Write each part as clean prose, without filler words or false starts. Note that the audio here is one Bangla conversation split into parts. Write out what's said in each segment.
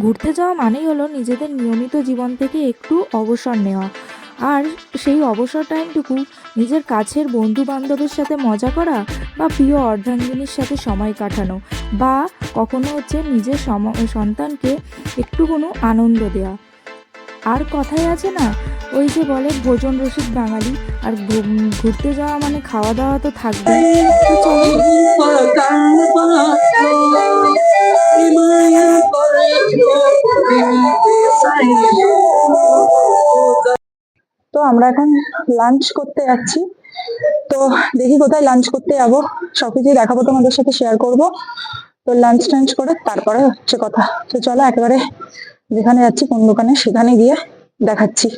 ঘুরতে যাওয়া মানেই হলো নিজেদের নিয়মিত জীবন থেকে একটু অবসর নেওয়া, আর সেই অবসর টাইমটুকু নিজের কাছের বন্ধু বান্ধবের সাথে মজা করা, বা প্রিয় অর্ধাঙ্গিনীর সাথে সময় কাটানো, বা কখনো নিজের সন্তানকে একটু কোনো আনন্দ দেওয়া। আর কথাই আছে না, ওই যে বলে ভোজন রসিক বাঙালি, আর ঘুরতে যাওয়া মানে খাওয়া দাওয়া তো থাকবে। তো তো আমরা এখন লাঞ্চ করতে যাচ্ছি। তো দেখি কোথায় লাঞ্চ করতে যাবো, সবকিছু দেখাবো, তোমাদের সাথে শেয়ার করব। তো লাঞ্চ টাঞ্চ করে তারপরে হচ্ছে কথা। তো চলো একেবারে যেখানে যাচ্ছি, কোন দোকানে, সেখানে গিয়ে দেখাচ্ছি।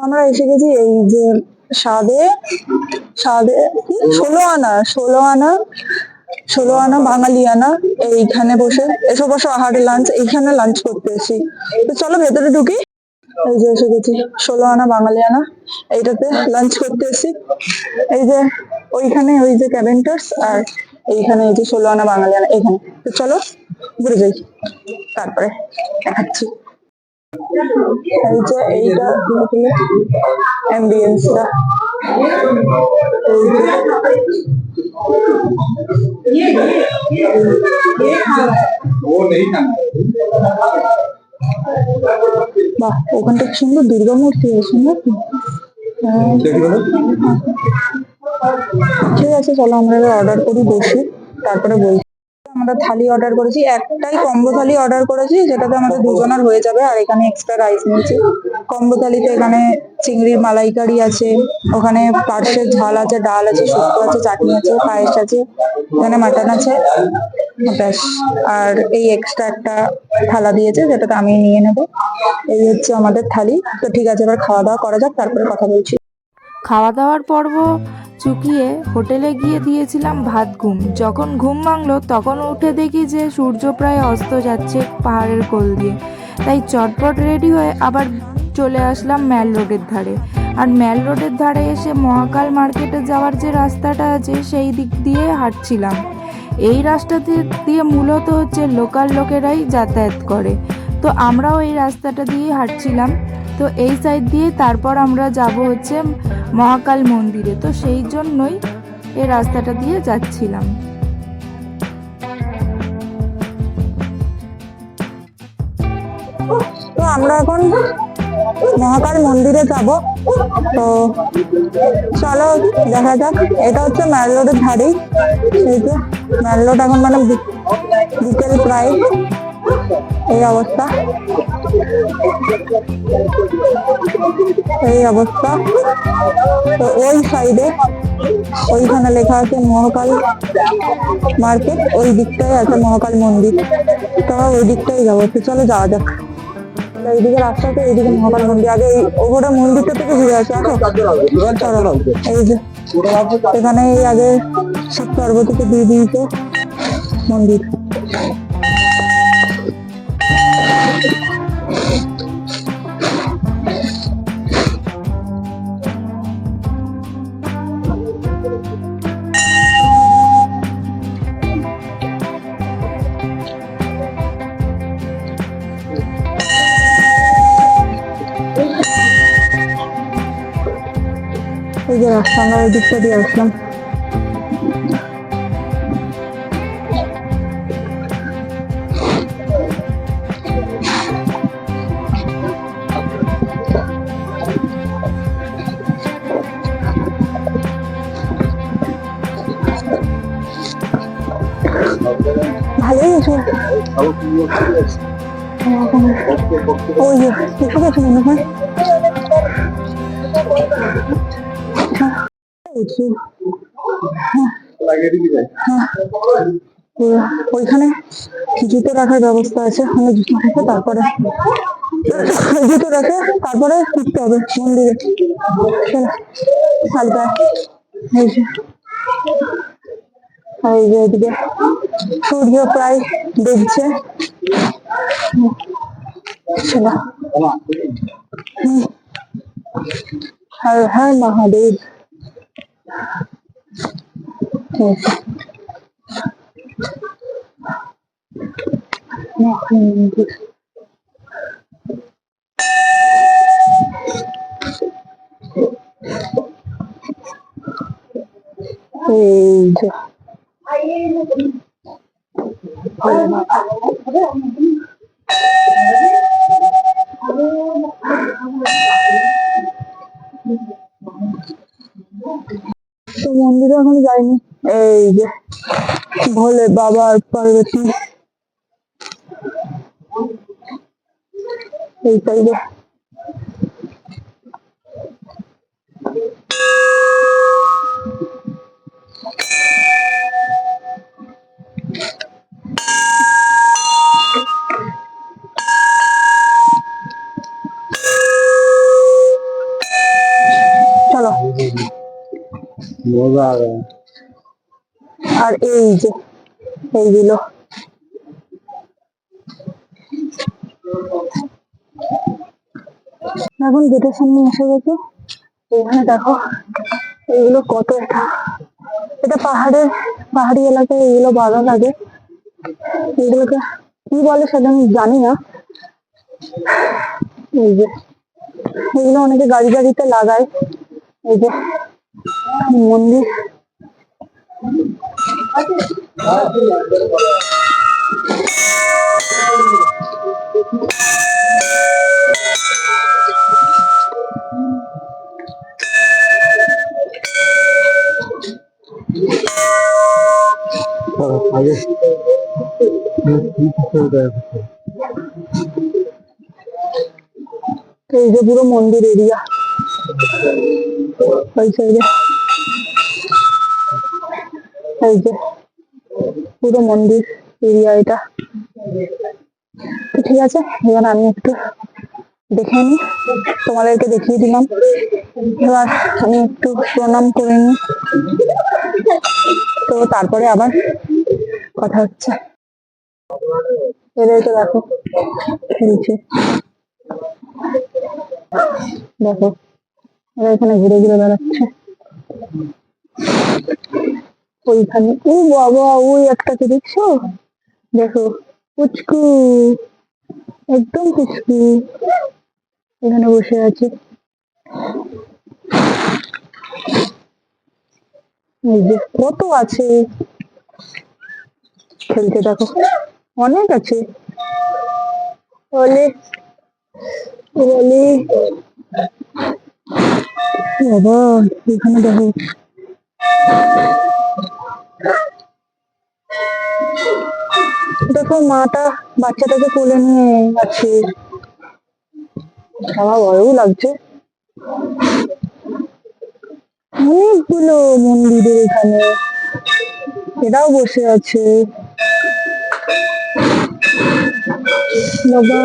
আমরা এসে গেছি এই যে স্বাদে 16 আনা বাঙালিয়ানা, এইখানে বসে এসব বসে আহারে লাঞ্চ, এইখানে লাঞ্চ করতে এসি। তো চলো ভেতরে ঢুকি। এই যে এসে গেছি 16 আনা বাঙালিয়ানা, এইটাতে লাঞ্চ করতে এসি। এই যে ওইখানে ওই যে ক্যাবেন্টার্স, আর এইখানে এই যে 16 আনা বাঙালিয়ানা এইখানে। তো চলো ঘুরে যাই, তারপরে দেখাচ্ছি। এই যে এইটা অ্যাম্বিয়েন্সটা, বাহ, ওখানটা সুন্দর দুর্গা মূর্তি আছে নাকি? ঠিক আছে, চলো আমরা এবার অর্ডার করি, বসি, তারপরে বলছি। আমরা থালি অর্ডার করেছি, একটাই কম্বো থালি অর্ডার করেছি, যেটাতে আমাদের দুজনের হয়ে যাবে। আর এখানে এক্সট্রা রাইস নিয়েছি। কম্বো থালিতে এখানে চিংড়ির মালাইকারি আছে, ওখানে পার্শ্বের ঝাল আছে, ডাল আছে, শুক্তো আছে, চাটনি আছে, পায়েস আছে, এখানে মাটন আছে, ব্যাস। আর এই এক্সট্রা একটা থালা দিয়েছে, যেটাতে আমি নিয়ে নেবো। এই হচ্ছে আমাদের থালি। তো ঠিক আছে, এবার খাওয়া দাওয়া করা যাক, তারপরে কথা বলছি। খাওয়া দাওয়ার পর্ব চুকিয়ে হোটেলে গিয়ে দিয়েছিলাম ভাত ঘুম। যখন ঘুম ভাঙলো তখন উঠে দেখি যে সূর্য প্রায় অস্ত যাচ্ছে পাহাড়ের কোল দিয়ে। তাই চটপট রেডি হয়ে আবার চলে আসলাম ম্যাল রোডের ধারে। আর ম্যাল রোডের ধারে এসে মহাকাল মার্কেটে যাওয়ার যে রাস্তাটা আছে সেই দিক দিয়ে হাঁটছিলাম। এই রাস্তা দিয়ে মূলত লোকাল লোকেরাই যাতায়াত করে, তো আমরাও এই রাস্তাটা দিয়ে হাঁটছিলাম। তো এই সাইড দিয়ে তারপর আমরা যাব মহাকাল মন্দিরে, তো সেই জন্যই এই রাস্তাটা দিয়ে যাচ্ছিলাম। তো আমরা এখন মহাকাল মন্দিরে যাব। তো চলো দেখা যাক। এটা হচ্ছে ম্যাল রোডের ধারেই। এই যে ম্যাল রোড এখন মানে বিকেল প্রায়, এই অবস্থা, এই অবস্থা। তো ওই সাইডে ওইখানে লেখা আছে মহাকাল মার্কেট, ওই দিকটাই আছে মহাকাল মন্দির। তো ওই দিকটাই যাবো। তো চলো যাওয়া যাক। এইদিকে রাস্তাতে, এইদিকে মহাকাল মন্দির। আগে এই ওপরে মন্দিরটা থেকে ঘুরে আসে। আসো, এই যে এখানে এই আগে সব পার্বতীকে দিয়ে দিয়েছে মন্দির। এই যে রাস্তা, আমরা ওই দিকটা দিয়ে আসলাম। ওই যে এসে গেছে মনে হয়। ওইখানে জুতো রাখার ব্যবস্থা আছে, ওখানে জুতো রেখে তারপরে উঠতে হবে মন্দিরে। চলো, হালকা এই যে এদিকে সূর্য প্রায় ডুবছে। চলো, হর হর মহাদেব। ঠিক আছে, মন্দির এই যে তো মন্দিরে এখনো যাইনি। এই যে ভোলে বাবা আর পার্বতী এই সাইডে। চলো, আর এই যে এইগুলো এখন গেটের সামনে এসে গেছে। এখানে দেখো এইগুলো কত, এটা পাহাড়ি এলাকায় এগুলো বাঁধা থাকে। এগুলোকে কি বলে সেটা আমি জানি না। এই যে এগুলো অনেকে গাড়িতে লাগায়। এই যে মন্দির, এই যে পুরো মন্দির এরিয়া ওই সাইডে। এই যে পুরো মন্দির এরিয়া এটা। তো ঠিক আছে, এবার আমি একটু দেখে নিই, তোমাদেরকে দেখিয়ে দিলাম। এবার আমি একটু প্রণাম করে নিই, তো তারপরে আবার কথা হচ্ছে। এদেরকে দেখো খেলছে, দেখো এরা এখানে ঘুরে ঘুরে বেড়াচ্ছে। ওইখানে ও বাবা, ওই একটাকে দেখছো, দেখো পুচকু, একদম পুচকু এখানে বসে আছে। এই যে কত আছে খেলতে, দেখো অনেক আছে। বলে বলে বাবা, এখানে দেখো দেখো মাটা বাচ্চাটাকে কোলে নিয়ে আছে। আমার ভয়ও লাগছে। অনেকগুলো মন্দিরের এখানে এরাও বসে আছে। বাবা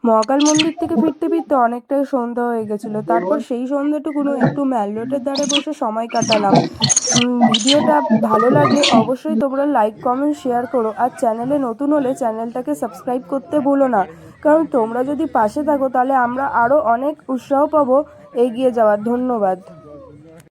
মহাকাল মন্দির থেকে ফিরতে ফিরতে অনেকটাই সন্ধ্যা হয়ে গেছিলো। তারপর সেই সন্ধ্যাটুকুনো একটু ম্যাল রোডের ধারে বসে সময় কাটালাম। ভিডিওটা ভালো লাগলে অবশ্যই তোমরা লাইক কমেন্ট শেয়ার করো, আর চ্যানেলে নতুন হলে চ্যানেলটাকে সাবস্ক্রাইব করতে ভুলো না, কারণ তোমরা যদি পাশে থাকো তাহলে আমরা আরও অনেক উৎসাহ পাবো এগিয়ে যাওয়ার। ধন্যবাদ।